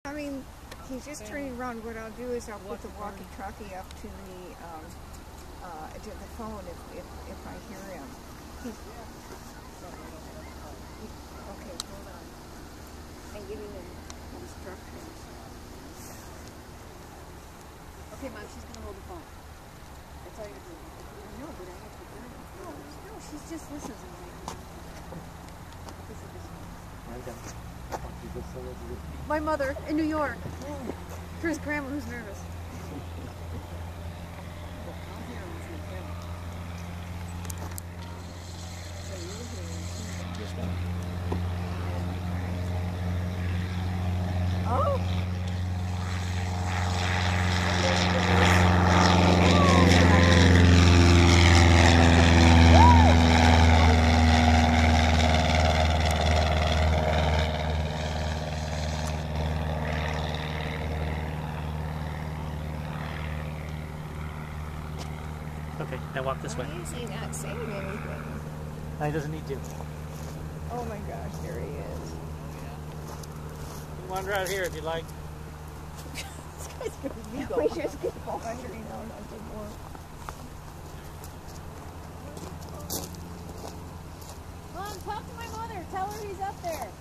I mean, he's just turning around. What I'll do is I'll put the walkie-talkie up to the phone if I hear him. Okay, hold on. I'm giving him instructions. Okay, Mom, she's gonna hold the phone. That's all you're doing. No, but I have to do it. No, she's just listens and my mother in New York. Here's Grandma who's nervous. Oh! Okay, now walk this way. Why is he not saying anything? He doesn't need to. Oh my gosh, there he is. You can wander out here if you'd like. This guy's gonna be we just keep wandering out nothing more. Mom, talk to my mother. Tell her he's up there.